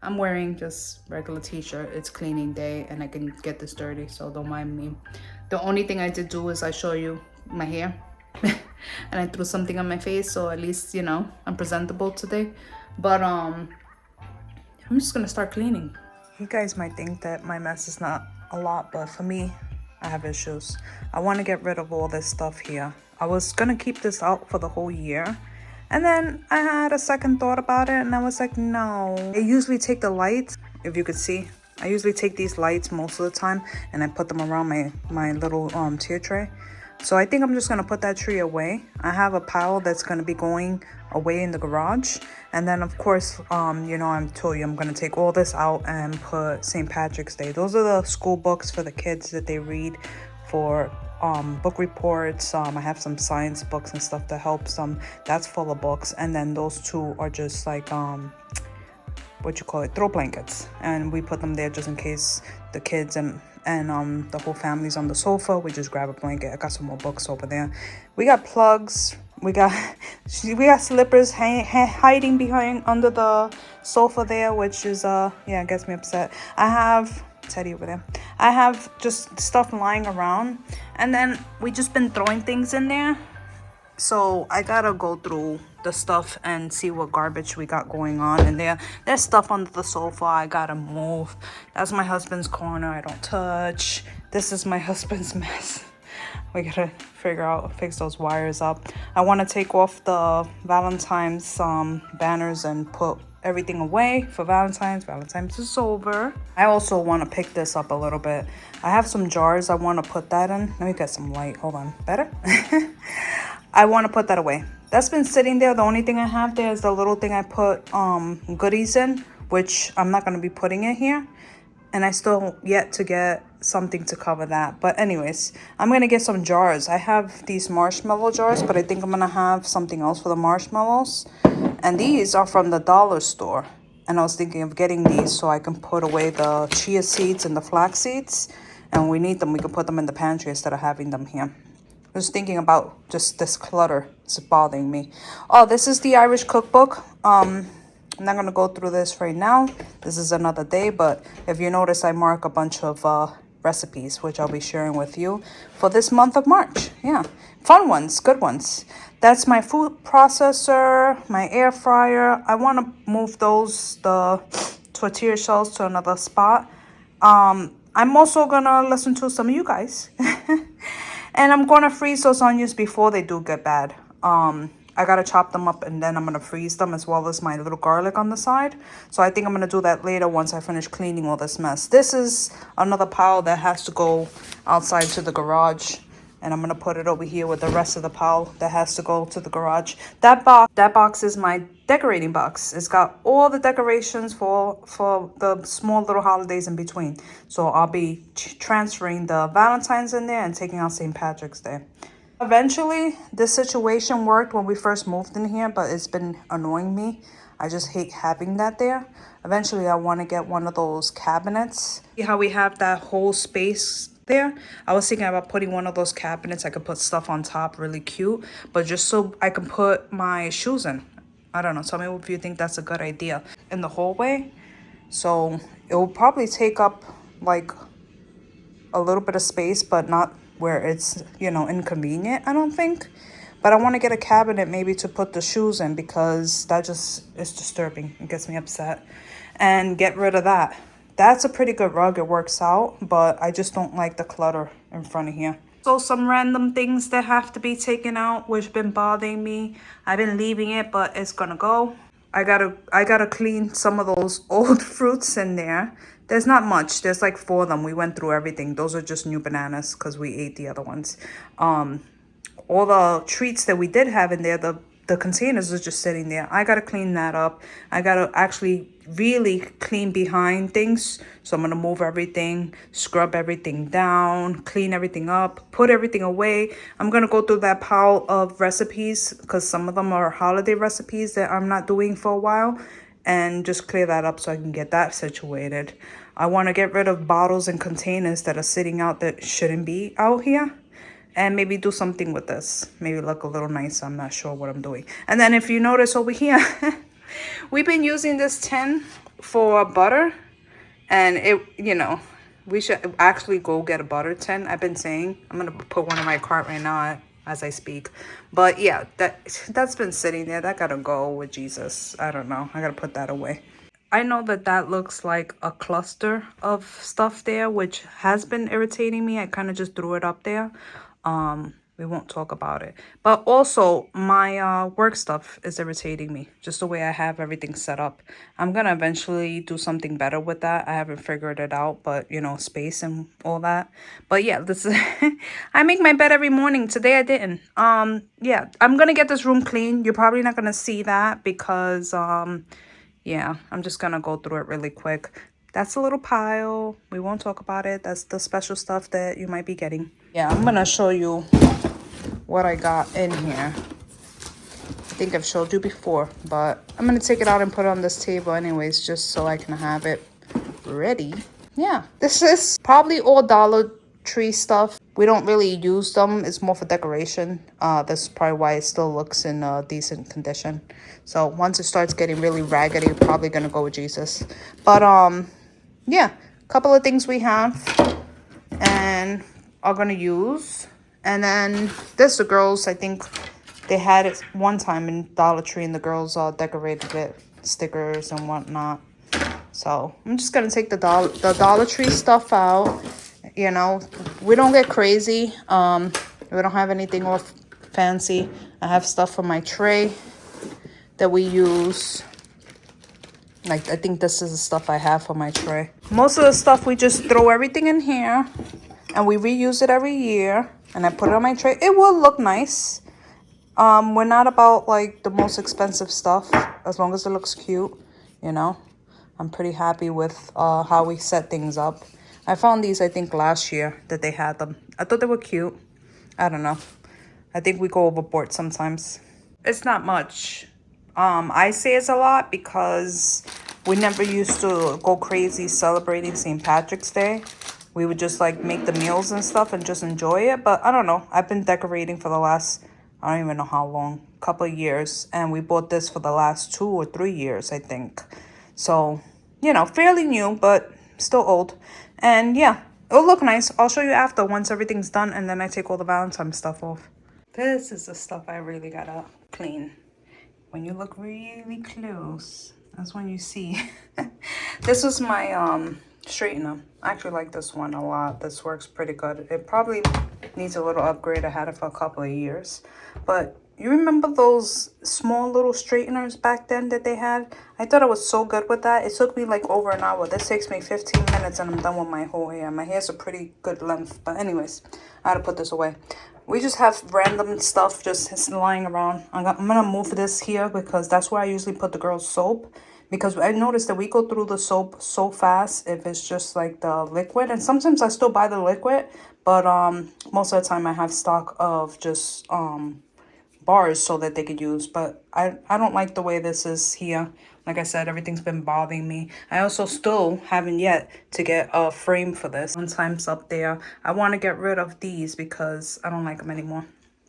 I'm wearing just regular t-shirt. It's cleaning day and I can get this dirty, so don't mind me. The only thing I did do is I show you my hair and I threw something on my face, so at least, you know, I'm presentable today. But I'm just gonna start cleaning. You guys might think that my mess is not a lot, but for me, I have issues. I want to get rid of all this stuff here. I was gonna keep this out for the whole year, and then I had a second thought about it and I was like, no. I usually take the lights, if you could see. I usually take these lights most of the time and I put them around my little tier tray. So I think I'm just gonna put that tree away. I have a pile that's gonna be going away in the garage. And then of course, you know, I told you I'm gonna take all this out and put St. Patrick's Day. Those are the school books for the kids that they read for book reports. I have some science books and stuff that helps them. That's full of books. And then those two are just like what you call it, throw blankets, and we put them there just in case the kids and the whole family's on the sofa. We just grab a blanket. I got some more books over there. We got plugs. We got slippers hiding behind under the sofa there, which is yeah, it gets me upset. I have Teddy over there. I have just stuff lying around, and then we just been throwing things in there. So I gotta go through the stuff and see what garbage we got going on in there. There's stuff under the sofa I gotta move. That's my husband's corner I don't touch. This is my husband's mess. We gotta fix those wires up. I want to take off the Valentine's banners and put everything away for Valentine's. Valentine's is over. I also want to pick this up a little bit. I have some jars I want to put that in. Let me get some light. Hold on. Better? I want to put that away. That's been sitting there. The only thing I have there is the little thing I put goodies in, which I'm not going to be putting it here. And I still yet to get something to cover that. But anyways, I'm going to get some jars. I have these marshmallow jars, but I think I'm going to have something else for the marshmallows. And these are from the dollar store. And I was thinking of getting these so I can put away the chia seeds and the flax seeds. And when we need them, we can put them in the pantry instead of having them here. I was thinking about just this clutter. It's bothering me. Oh, this is the Irish cookbook. I'm not going to go through this right now. This is another day, but if you notice, I mark a bunch of recipes, which I'll be sharing with you for this month of March. Yeah, fun ones, good ones. That's my food processor, my air fryer. I want to move the tortilla shells to another spot. I'm also going to listen to some of you guys. And I'm going to freeze those onions before they do get bad. I got to chop them up and then I'm going to freeze them, as well as my little garlic on the side. So I think I'm going to do that later once I finish cleaning all this mess. This is another pile that has to go outside to the garage. And I'm going to put it over here with the rest of the pile that has to go to the garage. That box is my decorating box. It's got all the decorations for the small little holidays in between. So I'll be transferring the Valentine's in there and taking out St. Patrick's Day. Eventually, this situation worked when we first moved in here, but it's been annoying me. I just hate having that there. Eventually, I want to get one of those cabinets. See how we have that whole space there? I was thinking about putting one of those cabinets. I could put stuff on top, really cute, but just so I can put my shoes in. I don't know. Tell me if you think that's a good idea. In the hallway. So it will probably take up like a little bit of space, but not where it's, you know, inconvenient, I don't think. But I want to get a cabinet maybe to put the shoes in, because that just is disturbing. It gets me upset. And get rid of that. That's a pretty good rug. It works out, but I just don't like the clutter in front of here. So some random things that have to be taken out, which have been bothering me. I've been leaving it, but it's gonna go. I gotta clean some of those old fruits in there. There's not much. There's like 4 of them. We went through everything. Those are just new bananas because we ate the other ones. All the treats that we did have in there, the containers are just sitting there. I gotta clean that up. I gotta actually really clean behind things. So I'm gonna move everything, scrub everything down, clean everything up, put everything away. I'm gonna go through that pile of recipes, because some of them are holiday recipes that I'm not doing for a while, and just clear that up so I can get that situated. I want to get rid of bottles and containers that are sitting out that shouldn't be out here. And maybe do something with this. Maybe look a little nice. I'm not sure what I'm doing. And then if you notice over here, we've been using this tin for butter, and it, you know, we should actually go get a butter tin. I've been saying I'm gonna put one in my cart right now as I speak. But yeah, that's been sitting there. That gotta go with Jesus. I don't know. I gotta put that away. I know that that looks like a cluster of stuff there, which has been irritating me. I kind of just threw it up there. We won't talk about it. But also, my work stuff is irritating me. Just the way I have everything set up. I'm going to eventually do something better with that. I haven't figured it out, but, you know, space and all that. But yeah, this is... I make my bed every morning. Today I didn't. Yeah, I'm going to get this room clean. You're probably not going to see that because... yeah, I'm just gonna go through it really quick. That's a little pile. We won't talk about it. That's the special stuff that you might be getting. Yeah, I'm gonna show you what I got in here. I think I've showed you before, but I'm gonna take it out and put it on this table anyways, just so I can have it ready. Yeah, this is probably all Dollar Tree stuff. We don't really use them. It's more for decoration. That's probably why it still looks in decent condition. So once it starts getting really raggedy, we're probably gonna go with Jesus. But yeah, a couple of things we have and are gonna use. And then this, the girls, I think they had it one time in Dollar Tree, and the girls decorated it, stickers and whatnot. So I'm just gonna take the Dollar Tree stuff out. You know, we don't get crazy. We don't have anything all fancy. I have stuff for my tray that we use. Like, I think this is the stuff I have for my tray. Most of the stuff, we just throw everything in here and we reuse it every year. And I put it on my tray. It will look nice. We're not about like the most expensive stuff, as long as it looks cute, you know. I'm pretty happy with how we set things up. I found these, I think, last year that they had them. I thought they were cute. I don't know. I think we go overboard sometimes. It's not much. I say it's a lot because we never used to go crazy celebrating St. Patrick's Day. We would just like make the meals and stuff and just enjoy it. But I don't know. I've been decorating for the last, I don't even know how long, couple of years. And we bought this for the last 2 or 3 years, I think. So, you know, fairly new, but still old. And yeah, it'll look nice. I'll show you after once everything's done and then I take all the Valentine stuff off. This is the stuff I really gotta clean. When you look really close, that's when you see. This was my straightener. I actually like this one a lot. This works pretty good. It probably needs a little upgrade. I had it for a couple of years. But you remember those small little straighteners back then that they had? I thought I was so good with that. It took me like over an hour. This takes me 15 minutes and I'm done with my whole hair. My hair's a pretty good length. But anyways, I had to put this away. We just have random stuff just lying around. I'm going to move this here because that's where I usually put the girls' soap. Because I noticed that we go through the soap so fast if it's just like the liquid. And sometimes I still buy the liquid. But most of the time I have stock of just bars so that they could use. But I don't like the way this is here. Like I said, everything's been bothering me. I also still haven't yet to get a frame for this. One time's up there. I want to get rid of these because I don't like them anymore.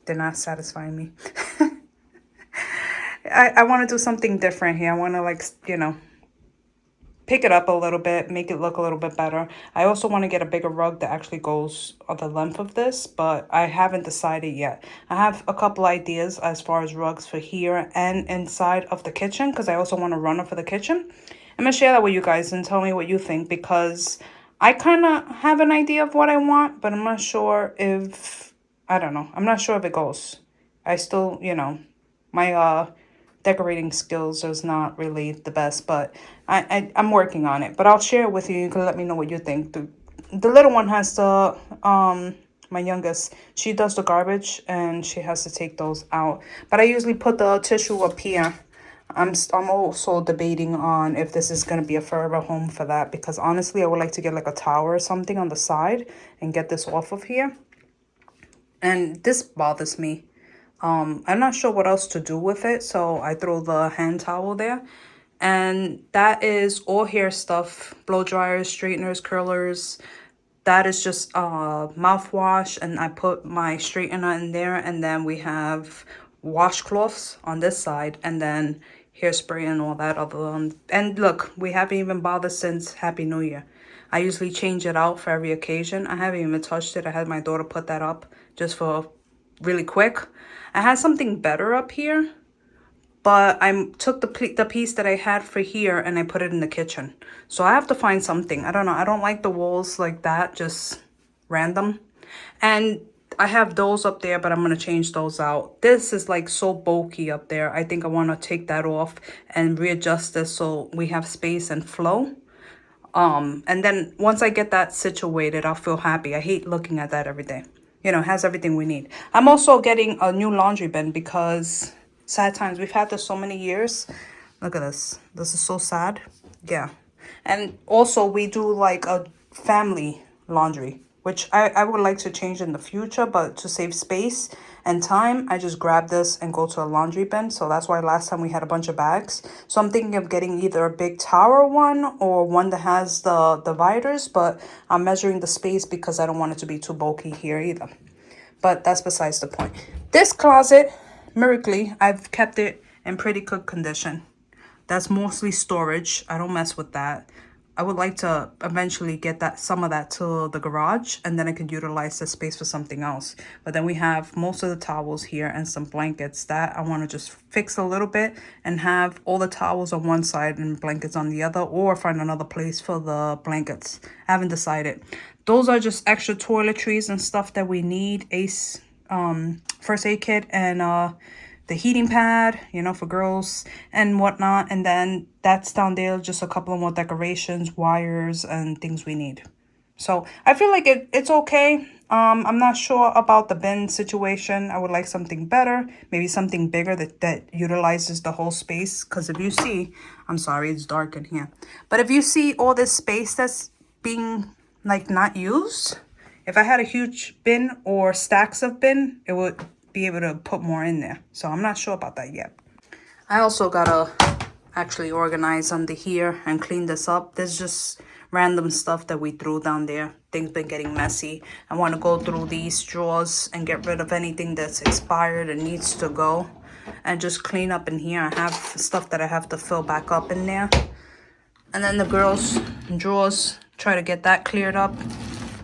They're not satisfying me. I want to do something different here. I want to, like, you know, pick it up a little bit, make it look a little bit better. I also want to get a bigger rug that actually goes on the length of this, but I haven't decided yet. I have a couple ideas as far as rugs for here and inside of the kitchen because I also want a runner for the kitchen. I'm going to share that with you guys and tell me what you think because I kind of have an idea of what I want, but I'm not sure if, I don't know. I'm not sure if it goes. I still, you know, my decorating skills is not really the best, but I'm working on it. But I'll share it with you. You can let me know what you think. The little one has the my youngest, she does the garbage and she has to take those out. But I usually put the tissue up here. I'm also debating on if this is going to be a forever home for that because honestly I would like to get like a tower or something on the side and get this off of here. And this bothers me. I'm not sure what else to do with it, so I throw the hand towel there. And that is all hair stuff, blow dryers, straighteners, curlers. That is just mouthwash, and I put my straightener in there. And then we have washcloths on this side. And then hairspray and all that other and look, we haven't even bothered since Happy New Year. I usually change it out for every occasion. I haven't even touched it. I had my daughter put that up just for really quick. I had something better up here, but I took the piece that I had for here and I put it in the kitchen. So I have to find something. I don't know. I don't like the walls like that, just random. And I have those up there, but I'm going to change those out. This is like so bulky up there. I think I want to take that off and readjust this so we have space and flow. And then once I get that situated, I'll feel happy. I hate looking at that every day. You know, it has everything we need. I'm also getting a new laundry bin because sad times. We've had this so many years. Look at this. This is so sad. Yeah. And also we do like a family laundry, which I would like to change in the future, but to save space and time, I just grab this and go to a laundry bin. So that's why last time we had a bunch of bags. So I'm thinking of getting either a big tower one or one that has the dividers, but I'm measuring the space because I don't want it to be too bulky here either. But that's besides the point. This closet, miraculously, I've kept it in pretty good condition. That's mostly storage. I don't mess with that. I would like to eventually get some of that to the garage, and then I could utilize the space for something else. But then we have most of the towels here and some blankets that I want to just fix a little bit and have all the towels on one side and blankets on the other, or find another place for the blankets. I haven't decided. Those are just extra toiletries and stuff that we need. Ace first aid kit and the heating pad, you know, for girls and whatnot. And then that's down there, just a couple of more decorations, wires, and things we need. So I feel like it's okay. I'm not sure about the bin situation. I would like something better, maybe something bigger that utilizes the whole space. Because if you see, I'm sorry, it's dark in here. But if you see all this space that's being like not used, if I had a huge bin or stacks of bin, it would be able to put more in there. So I'm not sure about that yet. I also gotta actually organize under here and clean this up. There's just random stuff that we threw down there. Things been getting messy. I want to go through these drawers and get rid of anything that's expired and needs to go, and just clean up in here. I have stuff that I have to fill back up in there. And then the girls' drawers, try to get that cleared up.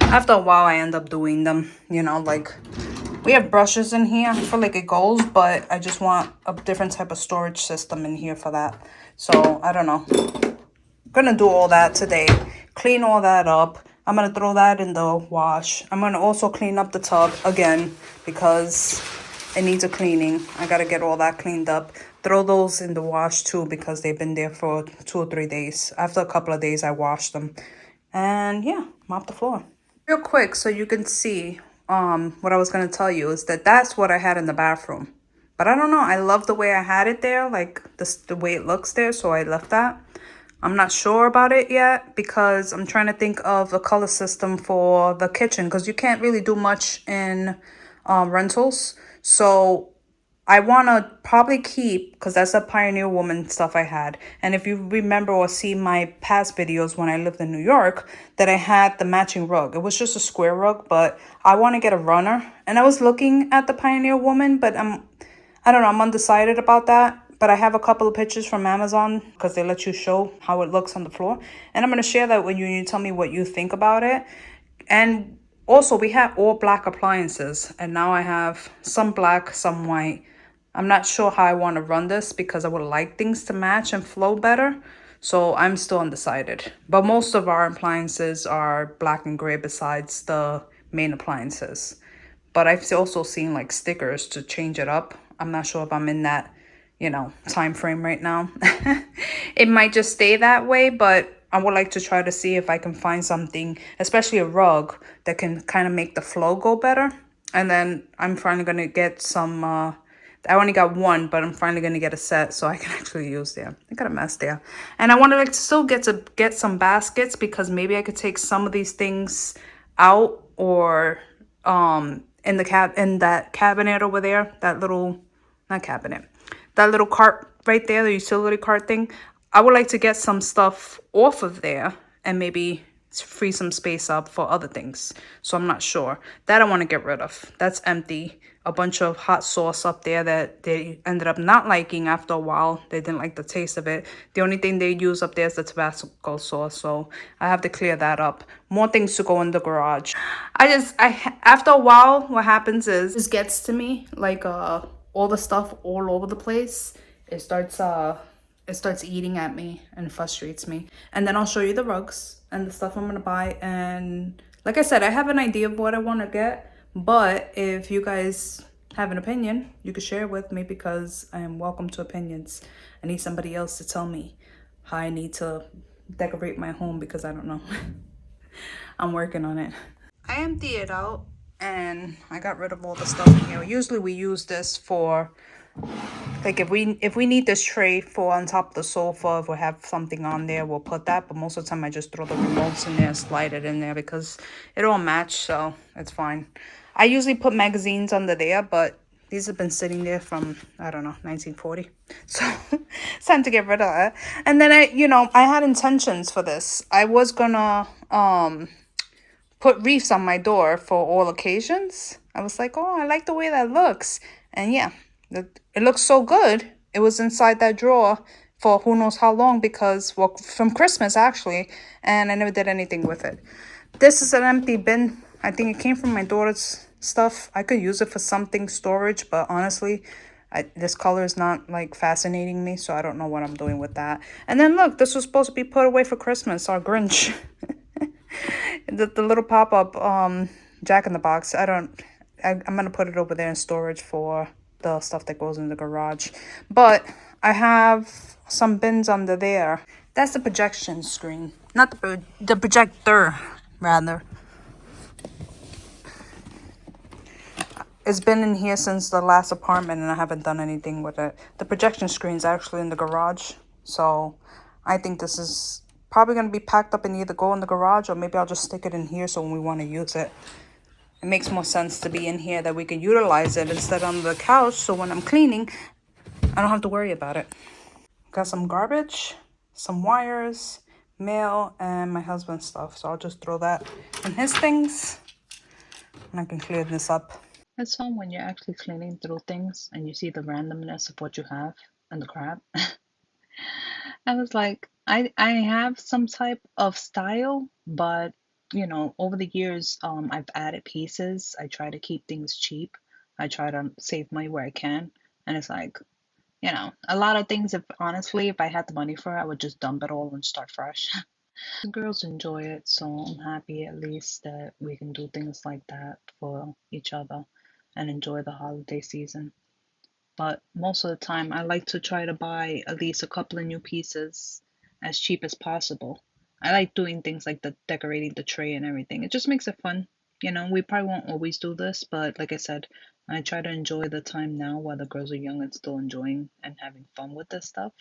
After a while I end up doing them, you know, like we have brushes in here. I feel like it goes, but I just want a different type of storage system in here for that. So, I don't know. I'm gonna do all that today. Clean all that up. I'm gonna throw that in the wash. I'm gonna also clean up the tub again because it needs a cleaning. I gotta get all that cleaned up. Throw those in the wash too because they've been there for 2 or 3 days. After a couple of days, I washed them. And yeah, mop the floor. Real quick so you can see what I was going to tell you is that's what I had in the bathroom. But I don't know. I love the way I had it there, like the way it looks there. So I left that. I'm not sure about it yet because I'm trying to think of a color system for the kitchen because you can't really do much in rentals. So I want to probably keep, because that's the Pioneer Woman stuff I had. And if you remember or see my past videos when I lived in New York, that I had the matching rug. It was just a square rug, but I want to get a runner. And I was looking at the Pioneer Woman, but I don't know, I'm undecided about that. But I have a couple of pictures from Amazon because they let you show how it looks on the floor. And I'm going to share that with you and you tell me what you think about it. And also, we had all black appliances. And now I have some black, some white. I'm not sure how I want to run this because I would like things to match and flow better. So I'm still undecided. But most of our appliances are black and gray besides the main appliances. But I've also seen like stickers to change it up. I'm not sure if I'm in that, you know, time frame right now. It might just stay that way, but I would like to try to see if I can find something, especially a rug, that can kind of make the flow go better. And then I'm finally going to get some... I only got one, but I'm finally going to get a set so I can actually use there. I got a mess there. And I want to like still get some baskets because maybe I could take some of these things out or in that cabinet over there, that little, not cabinet, that little cart right there, the utility cart thing. I would like to get some stuff off of there and maybe free some space up for other things. So I'm not sure. That I want to get rid of. That's empty. a bunch of hot sauce up there that they ended up not liking after a while. They didn't like the taste of it. The only thing they use up there is the Tabasco sauce, so I have to clear that up. More things to go in the garage. After a while, what happens is this gets to me, like all the stuff all over the place. It starts eating at me and frustrates me. And then I'll show you the rugs and the stuff I'm gonna buy. And like I said, I have an idea of what I want to get, but if you guys have an opinion, you can share it with me, because I am welcome to opinions. I need somebody else to tell me how I need to decorate my home, because I don't know. I'm working on it. I emptied it out and I got rid of all the stuff in here. Usually we use this for, like, if we need this tray for on top of the sofa, if we have something on there, we'll put that. But most of the time I just throw the remotes in there and slide it in there, because it all match, so it's fine. I usually put magazines under there, but these have been sitting there from, I don't know, 1940. So it's time to get rid of it. And then I had intentions for this. I was gonna put wreaths on my door for all occasions. I was like, oh, I like the way that looks. And yeah, it looks so good. It was inside that drawer for who knows how long, because, well, from Christmas actually, and I never did anything with it. This is an empty bin. I think it came from my daughter's stuff. I could use it for something storage, but honestly, this color is not like fascinating me, so I don't know what I'm doing with that. And then look, this was supposed to be put away for Christmas, our Grinch. The little pop-up Jack in the Box. I'm gonna put it over there in storage for the stuff that goes in the garage. But I have some bins under there. That's the projection screen, not the projector, rather. It's been in here since the last apartment and I haven't done anything with it. The projection screen's actually in the garage, so I think this is probably going to be packed up and either go in the garage, or maybe I'll just stick it in here so when we want to use it. It makes more sense to be in here, that we can utilize it instead on the couch, so when I'm cleaning, I don't have to worry about it. Got some garbage, some wires, mail, and my husband's stuff, so I'll just throw that in his things and I can clear this up. It's fun when you're actually cleaning through things and you see the randomness of what you have and the crap. I was like, I have some type of style, but over the years, I've added pieces. I try to keep things cheap. I try to save money where I can, and it's like, a lot of things. If honestly, if I had the money for it, I would just dump it all and start fresh. The girls enjoy it, so I'm happy at least that we can do things like that for each other and enjoy the holiday season. But most of the time, I like to try to buy at least a couple of new pieces as cheap as possible. I like doing things like the decorating the tray and everything. It just makes it fun. We probably won't always do this, but like I said, I try to enjoy the time now while the girls are young and still enjoying and having fun with this stuff.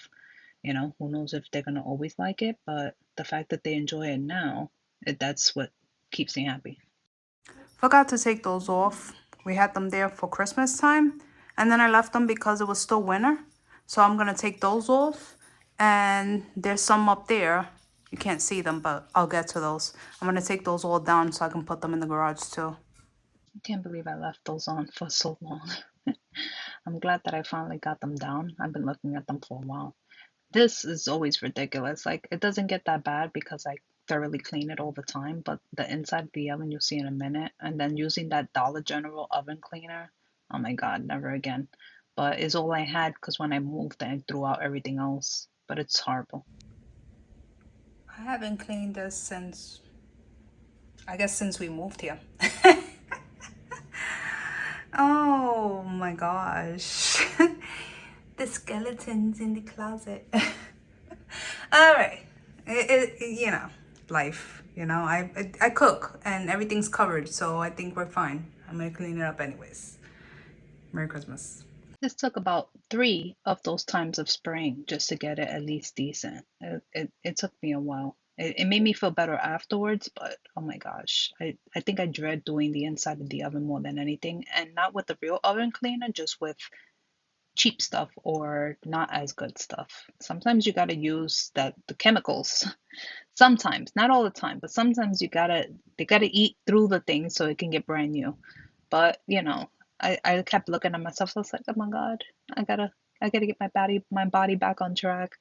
Who knows if they're gonna always like it, but the fact that they enjoy it now, that's what keeps me happy. Forgot to take those off. We had them there for Christmas time, and then I left them because it was still winter. So I'm gonna take those off, and there's some up there. You can't see them, but I'll get to those. I'm gonna take those all down so I can put them in the garage too. I can't believe I left those on for so long. I'm glad that I finally got them down. I've been looking at them for a while. This is always ridiculous. Like, it doesn't get that bad because I thoroughly clean it all the time, but the inside of the oven you'll see in a minute. And then using that Dollar General oven cleaner, oh my God, never again. But it's all I had because when I moved, I threw out everything else. But it's horrible. I haven't cleaned this since, I guess, since we moved here. Oh my gosh. The skeletons in the closet. All right. Life, I cook and everything's covered, so I think we're fine. I'm gonna clean it up anyways. Merry Christmas. This took about 3 of those times of spraying just to get it at least decent. It took me a while. It made me feel better afterwards, but oh my gosh, I think I dread doing the inside of the oven more than anything, and not with the real oven cleaner, just with cheap stuff or not as good stuff. Sometimes you gotta use the chemicals. Sometimes, not all the time, but sometimes they gotta eat through the thing so it can get brand new. But I kept looking at myself. So I was like, oh my God, I gotta get my body back on track.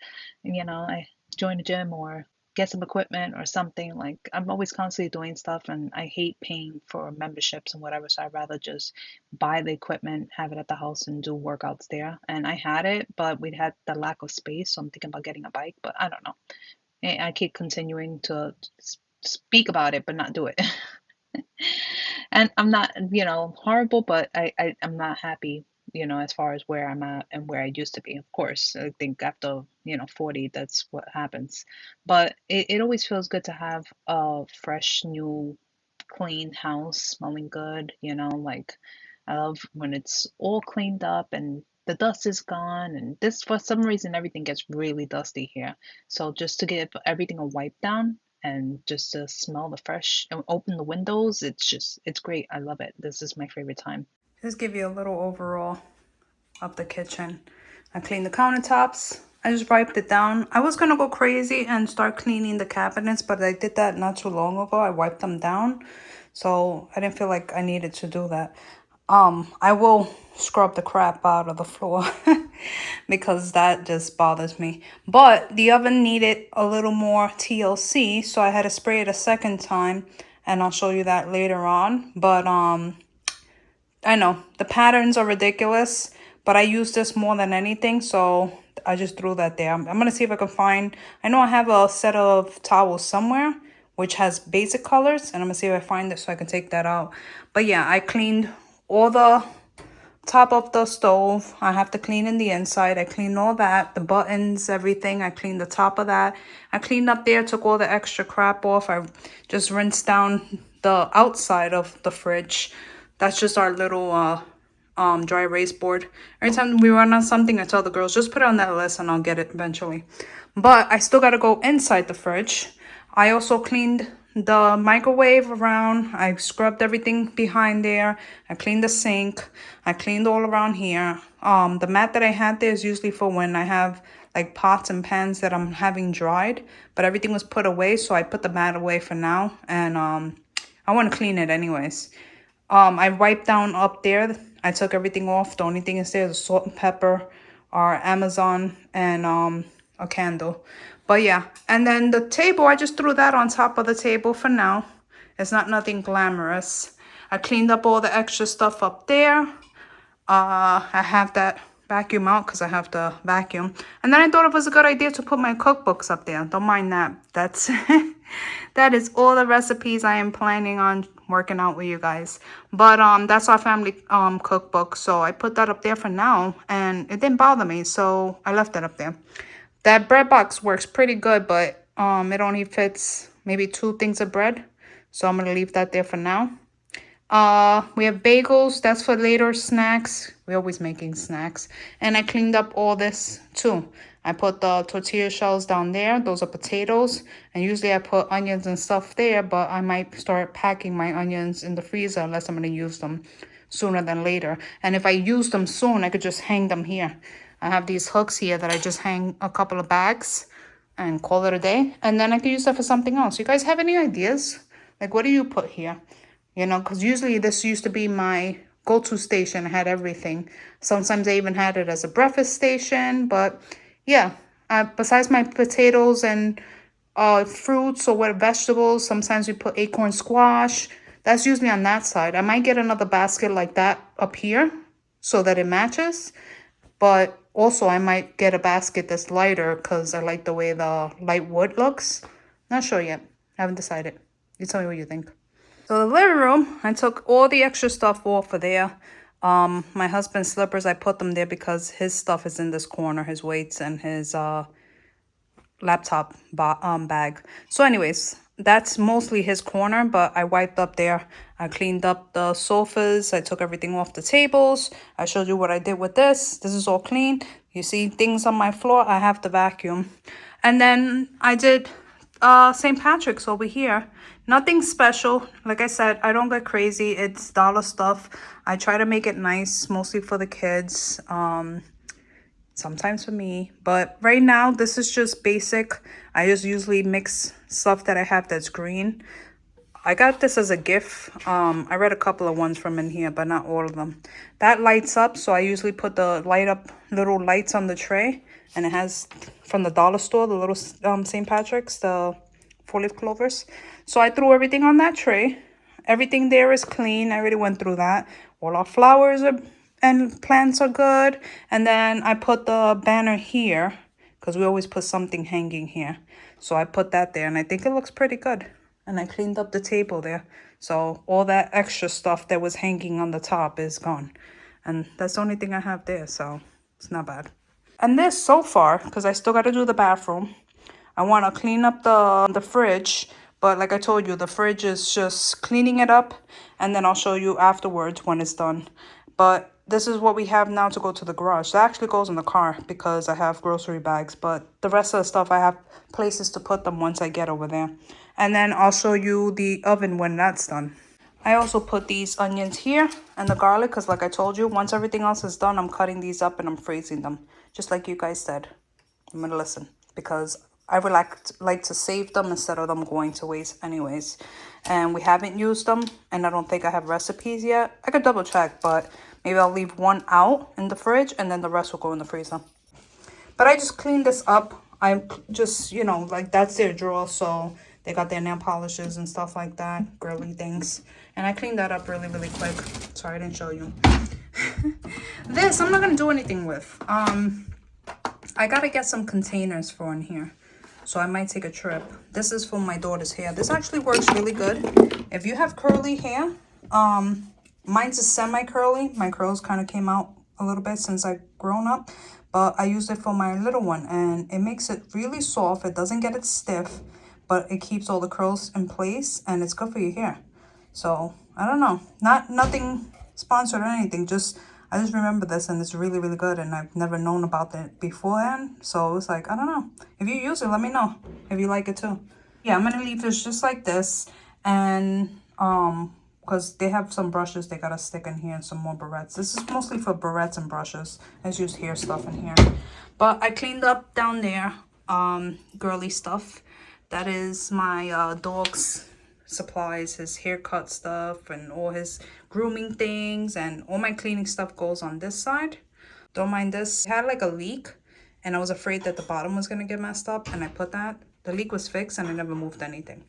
And, I join the gym or get some equipment or something. Like I'm always constantly doing stuff, and I hate paying for memberships and whatever. So I'd rather just buy the equipment, have it at the house, and do workouts there. And I had it, but we had the lack of space, so I'm thinking about getting a bike. But I don't know. I keep continuing to speak about it, but not do it. And I'm not, horrible, but I'm not happy, as far as where I'm at and where I used to be. Of course, I think after, 40, that's what happens. But it always feels good to have a fresh, new, clean house smelling good, like I love when it's all cleaned up and the dust is gone. And this, for some reason, everything gets really dusty here. So just to give everything a wipe down and just to smell the fresh and open the windows, it's great. I love it. This is my favorite time. Just give you a little overall of the kitchen. I cleaned the countertops. I just wiped it down. I was gonna go crazy and start cleaning the cabinets, but I did that not too long ago. I wiped them down, so I didn't feel like I needed to do that. I will scrub the crap out of the floor because that just bothers me. But the oven needed a little more TLC, so I had to spray it a second time, and I'll show you that later on. But I know the patterns are ridiculous, but I use this more than anything, so I just threw that there. I'm gonna see if I can find, I know I have a set of towels somewhere which has basic colors, and I'm gonna see if I find it so I can take that out. But yeah, I cleaned all the top of the stove. I have to clean in the inside. I cleaned all that, the buttons, everything. I cleaned the top of that. I cleaned up there, took all the extra crap off. I just rinsed down the outside of the fridge. That's just our little dry erase board. Every time we run on something, I tell the girls, just put it on that list and I'll get it eventually. But I still got to go inside the fridge. I also cleaned the microwave around. I scrubbed everything behind there. I cleaned the sink. I cleaned all around here. The mat that I had there is usually for when I have like pots and pans that I'm having dried, but everything was put away, so I put the mat away for now. And I want to clean it anyways. I wiped down up there. I took everything off. The only thing is there is salt and pepper, our Amazon, and a candle. But yeah, and then the table, I just threw that on top of the table for now. It's not nothing glamorous. I cleaned up all the extra stuff up there. I have that vacuum out because I have to vacuum. And then I thought it was a good idea to put my cookbooks up there. Don't mind that. That's that is all the recipes I am planning on working out with you guys. But that's our family cookbook. So I put that up there for now, and it didn't bother me, so I left it up there. That bread box works pretty good, but it only fits maybe 2 things of bread. So I'm gonna leave that there for now. We have bagels. That's for later snacks. We're always making snacks. And I cleaned up all this too. I put the tortilla shells down there. Those are potatoes. And usually I put onions and stuff there, but I might start packing my onions in the freezer unless I'm going to use them sooner than later. And if I use them soon, I could just hang them here. I have these hooks here that I just hang a couple of bags and call it a day. And then I can use that for something else. You guys have any ideas? Like, what do you put here? Because usually this used to be my go-to station. I had everything. Sometimes I even had it as a breakfast station. But yeah, besides my potatoes and fruits or what vegetables, sometimes we put acorn squash. That's usually on that side. I might get another basket like that up here so that it matches. But also I might get a basket that's lighter because I like the way the light wood looks. Not sure yet. Haven't decided. You tell me what you think. So the living room, I took all the extra stuff off of there. My husband's slippers, I put them there because his stuff is in this corner, his weights and his laptop bag. So anyways, that's mostly his corner, but I wiped up there. I cleaned up the sofas. I took everything off the tables. I showed you what I did with this. This is all clean. You see things on my floor, I have to vacuum. And then I did St. Patrick's over here. Nothing special. Like I said, I don't get crazy. It's dollar stuff. I try to make it nice, mostly for the kids. Sometimes for me. But right now, this is just basic. I just usually mix stuff that I have that's green. I got this as a gift. I read a couple of ones from in here, but not all of them. That lights up, so I usually put the light up little lights on the tray. And it has, from the dollar store, the little St. Patrick's, the 4-leaf clovers. So I threw everything on that tray. Everything there is clean. I already went through that. All our flowers and plants are good. And then I put the banner here, because we always put something hanging here. So I put that there, and I think it looks pretty good. And I cleaned up the table there. So all that extra stuff that was hanging on the top is gone. And that's the only thing I have there, so it's not bad. And this, so far, because I still got to do the bathroom, I want to clean up the fridge. But like I told you, the fridge is just cleaning it up. And then I'll show you afterwards when it's done. But this is what we have now to go to the garage. That actually goes in the car because I have grocery bags. But the rest of the stuff, I have places to put them once I get over there. And then I'll show you the oven when that's done. I also put these onions here and the garlic because like I told you, once everything else is done, I'm cutting these up and I'm freezing them. Just like you guys said. I'm going to listen because I would like to save them instead of them going to waste anyways. And we haven't used them and I don't think I have recipes yet. I could double check, but maybe I'll leave one out in the fridge and then the rest will go in the freezer. But I just cleaned this up. I just, you know, like that's their drawer, so they got their nail polishes and stuff like that, girly things. And I cleaned that up really, really quick. Sorry, I didn't show you. This, I'm not going to do anything with. I got to get some containers for in here. So I might take a trip. This is for my daughter's hair. This actually works really good. If you have curly hair, mine's a semi-curly. My curls kind of came out a little bit since I've grown up. But I used it for my little one. And it makes it really soft. It doesn't get it stiff. But it keeps all the curls in place. And it's good for your hair. So, I don't know. Nothing sponsored or anything. I just remember this and it's really, really good. And I've never known about it beforehand. So, it's like, I don't know. If you use it, let me know if you like it too. Yeah, I'm going to leave this just like this. And, because they have some brushes they got to stick in here and some more barrettes. This is mostly for barrettes and brushes. I just use hair stuff in here. But I cleaned up down there, girly stuff. That is my dog's supplies, his haircut stuff and all his grooming things, and all my cleaning stuff goes on this side. Don't mind this. It had like a leak and I was afraid that the bottom was going to get messed up, and I put that. The leak was fixed and I never moved anything.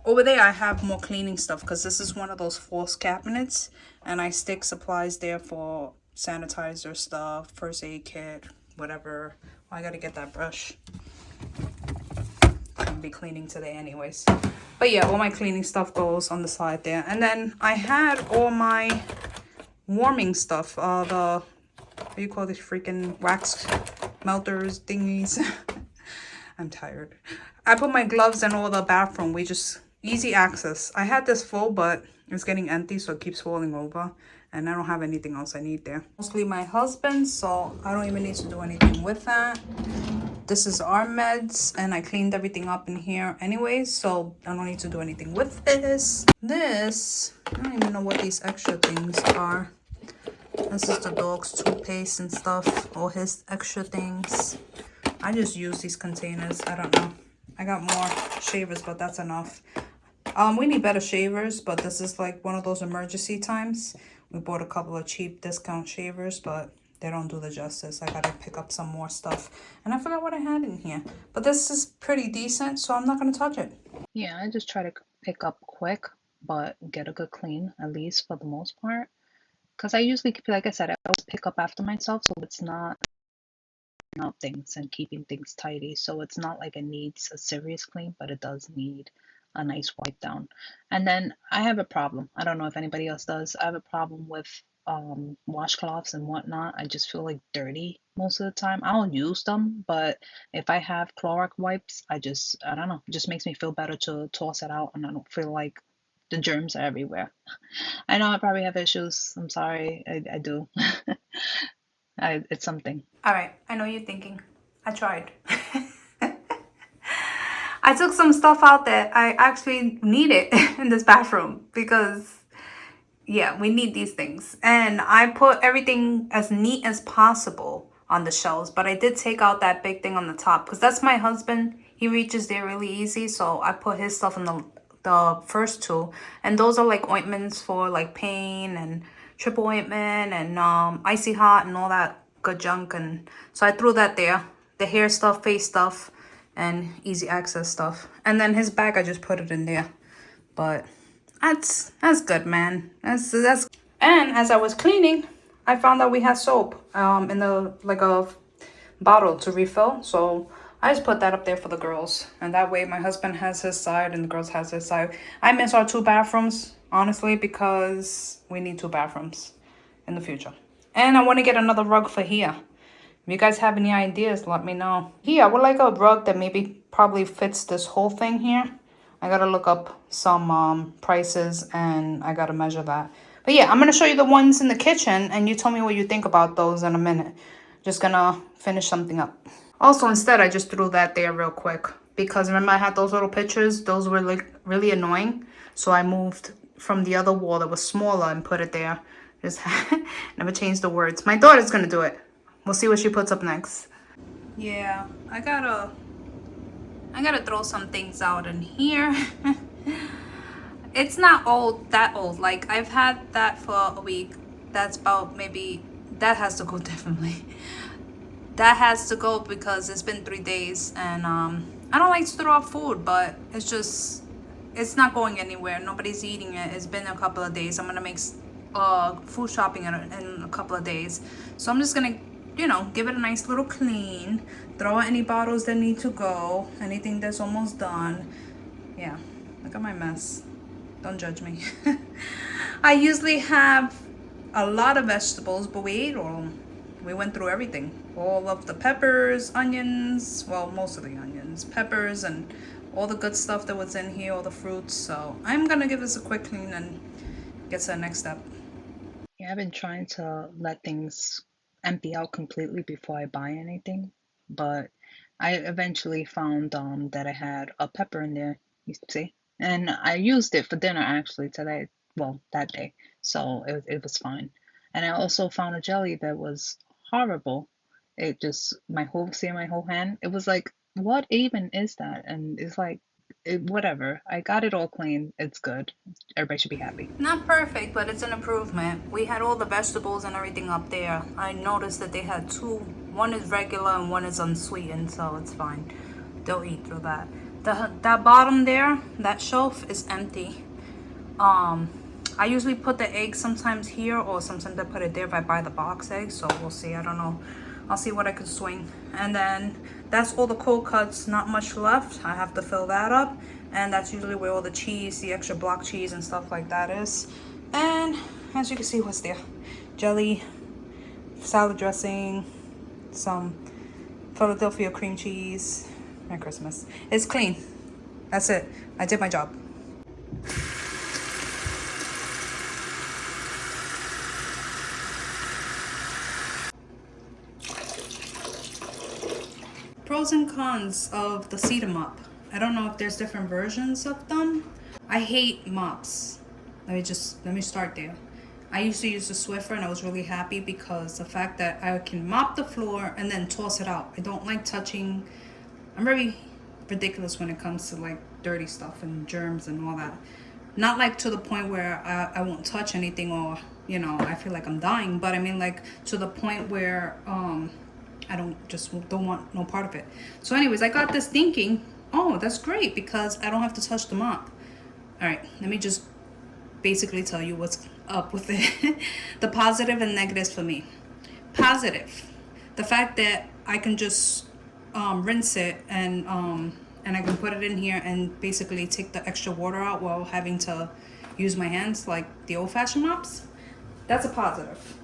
Over there I have more cleaning stuff because this is one of those false cabinets, and I stick supplies there for sanitizer stuff, first aid kit, whatever. Oh, I gotta get that brush. I'll be cleaning today anyways. But yeah, all my cleaning stuff goes on the side there. And then I had all my warming stuff. What do you call these freaking wax melters thingies? I'm tired. I put my gloves in all the bathroom. We just easy access. I had this full, but it's getting empty, so it keeps falling over. And I don't have anything else I need there. Mostly my husband's, so I don't even need to do anything with that. This is our meds, and I cleaned everything up in here anyways, so I don't need to do anything with this. This, I don't even know what these extra things are. This is the dog's toothpaste and stuff, all his extra things. I just use these containers. I don't know. I got more shavers, but that's enough. We need better shavers, but this is like one of those emergency times. We bought a couple of cheap discount shavers, but they don't do the justice. I gotta pick up some more stuff. And I forgot what I had in here. But this is pretty decent, so I'm not gonna touch it. Yeah, I just try to pick up quick, but get a good clean, at least for the most part. Because I usually, like I said, I always pick up after myself, so it's not up things and keeping things tidy. So it's not like it needs a serious clean, but it does need a nice wipe down. And then I have a problem. I don't know if anybody else does. I have a problem with washcloths and whatnot. I just feel like dirty most of the time. I'll use them, but if I have Clorox wipes, I don't know, it just makes me feel better to toss it out, and I don't feel like the germs are everywhere. I know I probably have issues. I'm sorry. I do. It's something. All right, I know you're thinking. I tried. I took some stuff out that I actually needed in this bathroom because, yeah, we need these things. And I put everything as neat as possible on the shelves, but I did take out that big thing on the top because that's my husband. He reaches there really easy, so I put his stuff in the the first two, and those are like ointments for like pain and triple ointment and icy hot and all that good junk. And so I threw that there, the hair stuff, face stuff, and easy access stuff. And then his bag, I just put it in there. But that's good, man. That's and as I was cleaning, I found that we had soap in the like a bottle to refill. So I just put that up there for the girls, and that way my husband has his side and the girls has his side. I miss our 2 bathrooms, honestly, because we need 2 bathrooms in the future. And I want to get another rug for here. If you guys have any ideas, let me know. Here, I would like a rug that maybe probably fits this whole thing here. I gotta look up some prices and I gotta measure that. But yeah, I'm gonna show you the ones in the kitchen and you tell me what you think about those in a minute. Just gonna finish something up. Also, instead, I just threw that there real quick because remember I had those little pictures? Those were like really annoying. So I moved from the other wall that was smaller and put it there. Just never changed the words. My daughter's gonna do it. We'll see what she puts up next. Yeah, I gotta throw some things out in here. It's not that old. Like, I've had that for a week. That's about maybe, that has to go definitely. That has to go because it's been 3 days and I don't like to throw out food, but it's not going anywhere. Nobody's eating it. It's been a couple of days. I'm gonna make food shopping in a couple of days. So I'm just gonna, you know, give it a nice little clean, throw out any bottles that need to go, anything that's almost done. Yeah, look at my mess. Don't judge me. I usually have a lot of vegetables, but we ate all of them. We went through everything. All of the peppers, onions, well, most of the onions, peppers, and all the good stuff that was in here, all the fruits. So I'm gonna give this a quick clean and get to the next step. Yeah, I've been trying to let things empty out completely before I buy anything, but I eventually found that I had a pepper in there, you see, and I used it for dinner actually today, well, that day, so it was fine. And I also found a jelly that was horrible. It just, my whole hand, it was like, what even is that? And it's like, whatever. I got it all clean. It's good. Everybody should be happy. Not perfect, but it's an improvement. We had all the vegetables and everything up there. I noticed that they had 2. One is regular and one is unsweetened, so it's fine. They'll eat through that. That bottom there, that shelf is empty. I usually put the egg sometimes here, or sometimes I put it there if I buy the box eggs. So we'll see. I don't know. I'll see what I can swing. And then that's all the cold cuts. Not much left. I have to fill that up. And that's usually where all the cheese, the extra block cheese and stuff like that is. And as you can see, what's there? Jelly, salad dressing, some Philadelphia cream cheese. Merry Christmas. It's clean. That's it. I did my job. Pros and cons of the Cedar mop. I don't know if there's different versions of them. I hate mops. Let me start there. I used to use the Swiffer and I was really happy because the fact that I can mop the floor and then toss it out. I don't like touching. I'm very ridiculous when it comes to like dirty stuff and germs and all that. Not like to the point where I won't touch anything or, you know, I feel like I'm dying, but I mean like to the point where I don't want no part of it. So anyways, I got this thinking, oh, that's great because I don't have to touch the mop. All right, let me just basically tell you what's up with it. The positive and negatives for me. Positive, the fact that I can just rinse it and I can put it in here and basically take the extra water out while having to use my hands like the old-fashioned mops. That's a positive.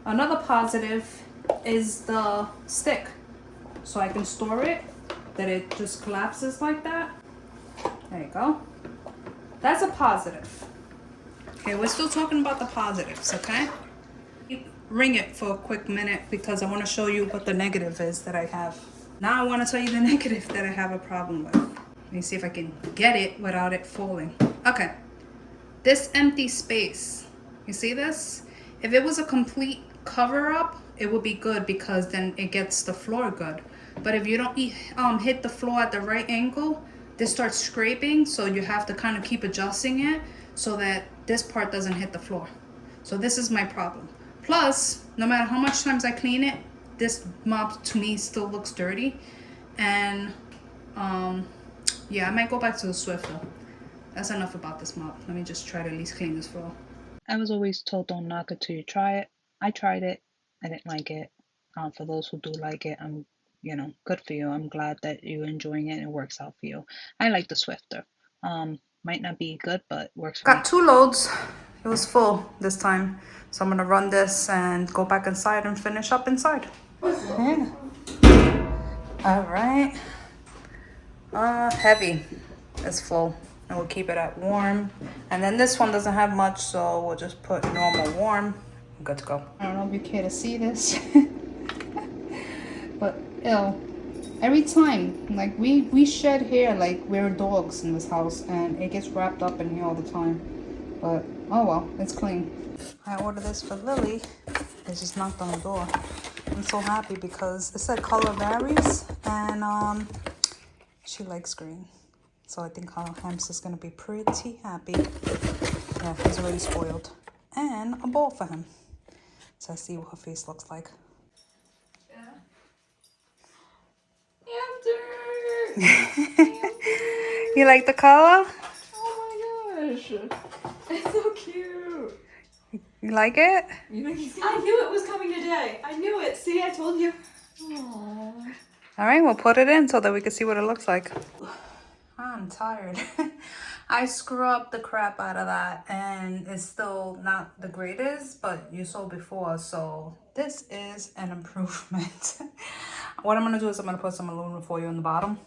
Another positive is the stick, so I can store it, that it just collapses like that. There you go. That's a positive. Okay, we're still talking about the positives, okay? Ring it for a quick minute because I want to show you what the negative is that I have. Now I want to tell you the negative that I have a problem with. Let me see if I can get it without it falling. Okay, this empty space, you see this? If it was a complete cover up, it would be good because then it gets the floor good. But if you don't hit the floor at the right angle, this starts scraping, so you have to kind of keep adjusting it so that this part doesn't hit the floor. So this is my problem. Plus, no matter how much times I clean it, this mop to me still looks dirty. And yeah, I might go back to the Swiffer. That's enough about this mop. Let me just try to at least clean this floor. I was always told don't knock it till you try it. I tried it. I didn't like it. For those who do like it, I'm, good for you. I'm glad that you're enjoying it and it works out for you. I like the Swiffer. Might not be good, but works for me. Got 2 loads. It was full this time. So I'm gonna run this and go back inside and finish up inside. Yeah. All right. Heavy. It's full. And we'll keep it at warm. And then this one doesn't have much, so we'll just put normal warm. I'm good to go. I don't know if you care to see this. But ew. Every time, like we shed hair like we're dogs in this house, and it gets wrapped up in here all the time. But oh well, it's clean. I ordered this for Lily. It just knocked on the door. I'm so happy because it said color varies, and she likes green. So I think our hamster's gonna be pretty happy. Yeah, he's already spoiled. And a bowl for him. So I see what her face looks like. You like the color? Oh my gosh. It's so cute. You like it? I knew it was coming today. I knew it. See, I told you. Aww. All right, we'll put it in so that we can see what it looks like. I'm tired. I screw up the crap out of that, and it's still not the greatest, but you saw before, so this is an improvement. What I'm gonna do is I'm gonna put some aluminum foil in the bottom.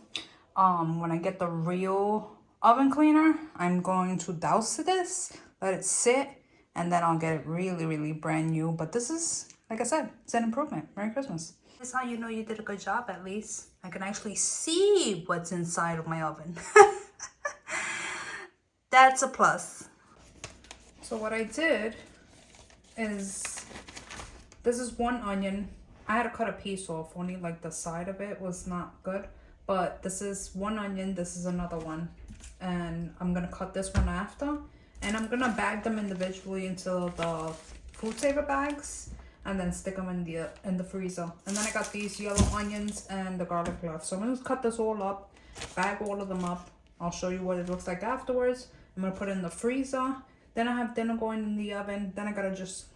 When I get the real oven cleaner, I'm going to douse this, let it sit, and then I'll get it really, really brand new. But this is, like I said, it's an improvement. Merry Christmas. This is how you know you did a good job, at least. I can actually see what's inside of my oven. That's a plus. So what I did is, this is 1 onion. I had to cut a piece off, only like the side of it was not good. But this is 1 onion, this is another one. And I'm gonna cut this one after. And I'm gonna bag them individually into the food saver bags. And then stick them in the freezer. And then I got these yellow onions and the garlic left. So I'm gonna cut this all up, bag all of them up. I'll show you what it looks like afterwards. I'm gonna put it in the freezer. Then I have dinner going in the oven. Then I gotta just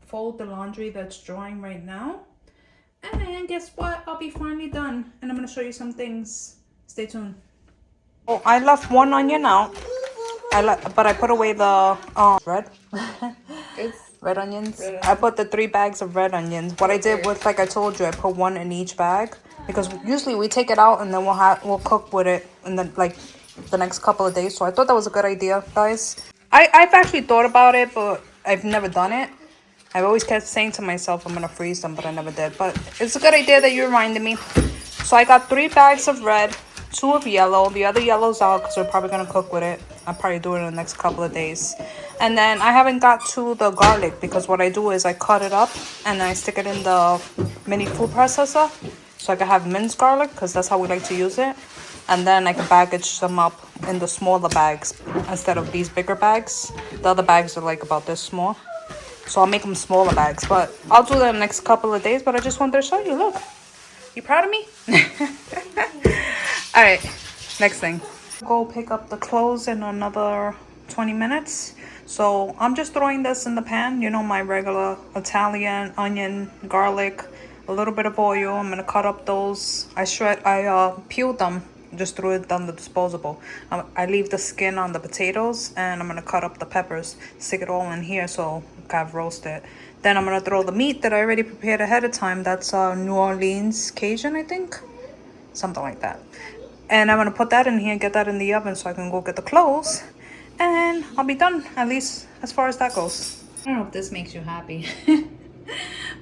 fold the laundry that's drying right now. And then guess what? I'll be finally done. And I'm gonna show you some things. Stay tuned. Oh, I left 1 onion out. But I put away the red. Red onions. I put the 3 bags of red onions. What I did was, like I told you, I put 1 in each bag because usually we take it out and then we'll cook with it in the next couple of days. So I thought that was a good idea, guys. I've actually thought about it, but I've never done it. I've always kept saying to myself I'm gonna freeze them, but I never did. But it's a good idea that you reminded me. So I got 3 bags of red, 2 of yellow. The other yellow's out because we're probably gonna cook with it. I'll probably do it in the next couple of days. And then I haven't got to the garlic because what I do is I cut it up and I stick it in the mini food processor so I can have minced garlic because that's how we like to use it. And then I can package them up in the smaller bags instead of these bigger bags. The other bags are like about this small. So I'll make them smaller bags. But I'll do that in the next couple of days. But I just wanted to show you. Look. You proud of me? All right. Next thing. Go pick up the clothes in another 20 minutes. So I'm just throwing this in the pan. You know, my regular Italian onion, garlic, a little bit of oil. I'm going to cut up those. I peeled them. Just threw it down the disposable. I leave the skin on the potatoes, and I'm gonna cut up the peppers, stick it all in here so I can roast it. Then I'm gonna throw the meat that I already prepared ahead of time. That's New Orleans Cajun, I think, something like that. And I'm gonna put that in here, get that in the oven so I can go get the clothes, and I'll be done, at least as far as that goes. I don't know if this makes you happy.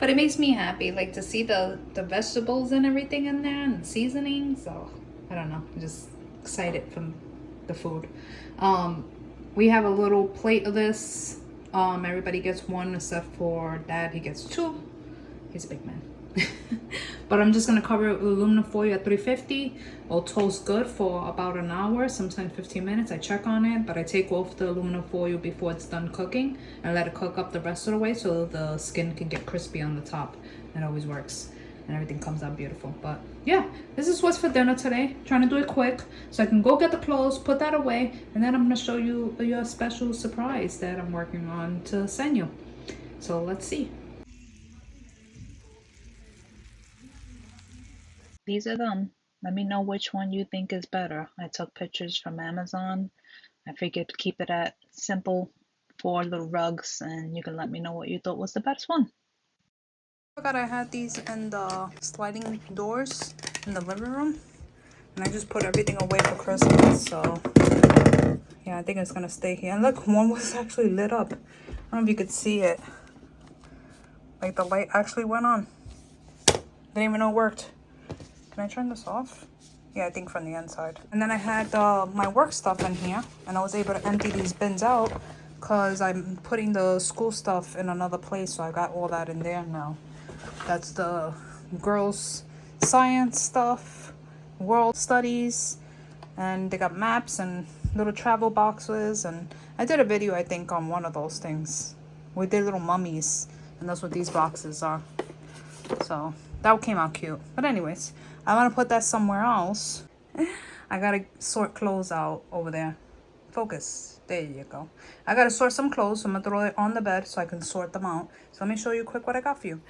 But it makes me happy, like to see the vegetables and everything in there and the seasoning. So I don't know, I'm just excited from the food. We have a little plate of this. Everybody gets 1 except for Dad. He gets 2. He's a big man. But I'm just gonna cover it with aluminum foil at 350. It'll toast good for about an hour, sometimes 15 minutes. I check on it, but I take off the aluminum foil before it's done cooking and let it cook up the rest of the way so the skin can get crispy on the top. It always works and everything comes out beautiful. But yeah, this is what's for dinner today. Trying to do it quick so I can go get the clothes, put that away, and then I'm gonna show you your special surprise that I'm working on to send you. So let's see. These are them. Let me know which one you think is better. I took pictures from Amazon. I figured to keep it at simple 4 little rugs, and you can let me know what you thought was the best one. I forgot I had these in the sliding doors in the living room, and I just put everything away for Christmas. So yeah, I think it's gonna stay here. And look, one was actually lit up. I don't know if you could see it. Like the light actually went on. Didn't even know it worked. Can I turn this off? Yeah, I think from the inside. And then I had my work stuff in here, and I was able to empty these bins out because I'm putting the school stuff in another place, so I got all that in there now. That's the girls' science stuff, world studies, and they got maps and little travel boxes. And I did a video, I think, on one of those things with their little mummies, and that's what these boxes are. So that came out cute. But anyways, I want to put that somewhere else. I gotta sort clothes out over there. Focus. There you go. I gotta sort some clothes, so I'm gonna throw it on the bed so I can sort them out. So let me show you quick what I got for you.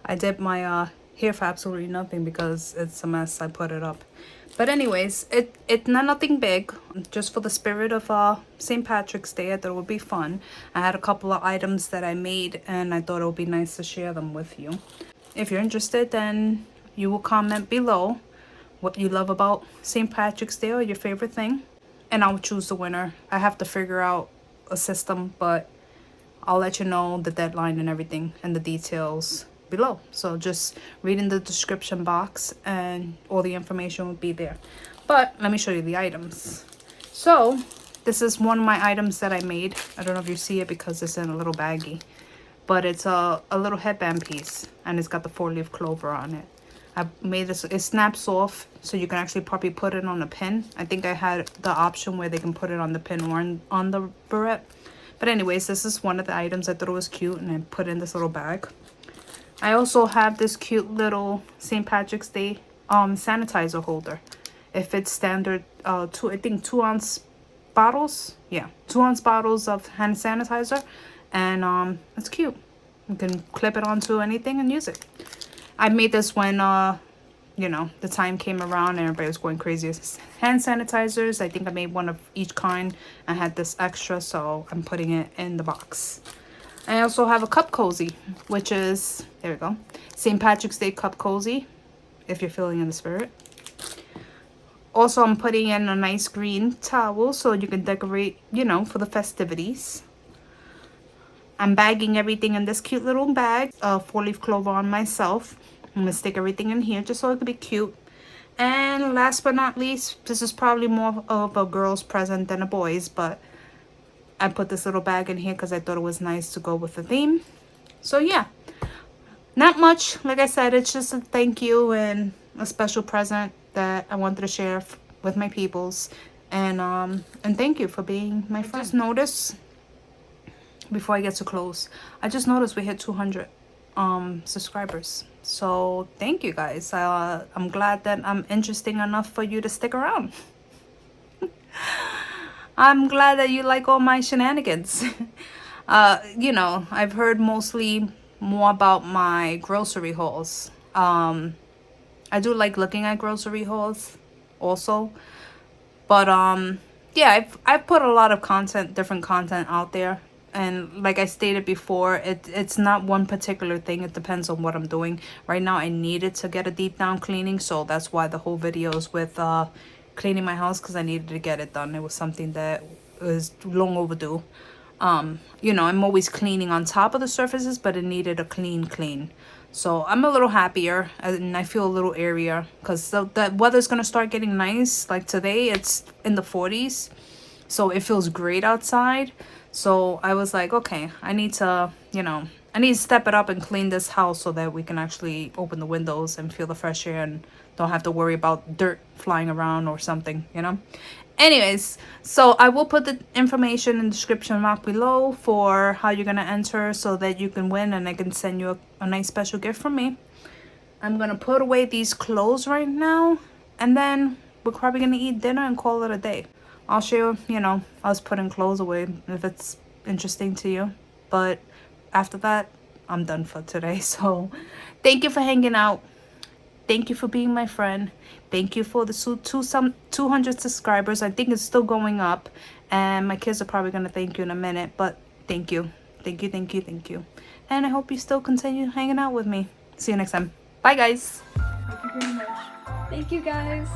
I did my hair for absolutely nothing because it's a mess. I put it up. But anyways, it's nothing big. Just for the spirit of St. Patrick's Day, I thought it would be fun. I had a couple of items that I made, and I thought it would be nice to share them with you. If you're interested, then you will comment below what you love about St. Patrick's Day or your favorite thing, and I'll choose the winner. I have to figure out a system, but I'll let you know the deadline and everything and the details below. So just read in the description box and all the information will be there. But let me show you the items. So this is one of my items that I made. I don't know if you see it because it's in a little baggie, but it's a little headband piece, and it's got the 4-leaf clover on it. I made this, it snaps off, so you can actually probably put it on a pin. I think I had the option where they can put it on the pin or on the barrette. But anyways, this is one of the items. I thought it was cute, and I put in this little bag. I also have this cute little St. Patrick's Day sanitizer holder. It fits standard I think 2-ounce bottles. Yeah, 2-ounce bottles of hand sanitizer, and it's cute. You can clip it onto anything and use it. I made this when you know, the time came around and everybody was going crazy. Hand sanitizers, I think I made one of each kind. I had this extra, so I'm putting it in the box. I also have a cup cozy, which is, there we go, St. Patrick's Day cup cozy, if you're feeling in the spirit. Also, I'm putting in a nice green towel so you can decorate, you know, for the festivities. I'm bagging everything in this cute little bag, 4-leaf clover on myself. I'm gonna stick everything in here just so it could be cute. And last but not least, this is probably more of a girl's present than a boy's, but I put this little bag in here because I thought it was nice to go with the theme. So yeah, not much. Like I said, it's just a thank you and a special present that I wanted to share with my peoples. And thank you for being my first notice. Before I get too close, I just noticed we hit 200 subscribers. So thank you guys. I'm glad that I'm interesting enough for you to stick around. I'm glad that you like all my shenanigans. You know, I've heard mostly more about my grocery hauls. I do like looking at grocery hauls also, but yeah, I've put a lot of content, different content out there. And like I stated before, it's not one particular thing. It depends on what I'm doing. Right now, I needed to get a deep down cleaning. So that's why the whole video is with cleaning my house, because I needed to get it done. It was something that was long overdue. You know, I'm always cleaning on top of the surfaces, but it needed a clean. So I'm a little happier and I feel a little airier because the weather's going to start getting nice. Like today, it's in the 40s. So it feels great outside. So I was like, okay, I need to, you know, I need to step it up and clean this house so that we can actually open the windows and feel the fresh air and don't have to worry about dirt flying around or something, you know? Anyways, so I will put the information in the description box below for how you're gonna enter so that you can win and I can send you a nice special gift from me. I'm gonna put away these clothes right now and then we're probably gonna eat dinner and call it a day. I'll show you, us putting clothes away if it's interesting to you. But after that, I'm done for today. So thank you for hanging out. Thank you for being my friend. Thank you for the 200 subscribers. I think it's still going up. And my kids are probably going to thank you in a minute. But thank you. Thank you, thank you, thank you. And I hope you still continue hanging out with me. See you next time. Bye, guys. Thank you very much. Thank you, guys.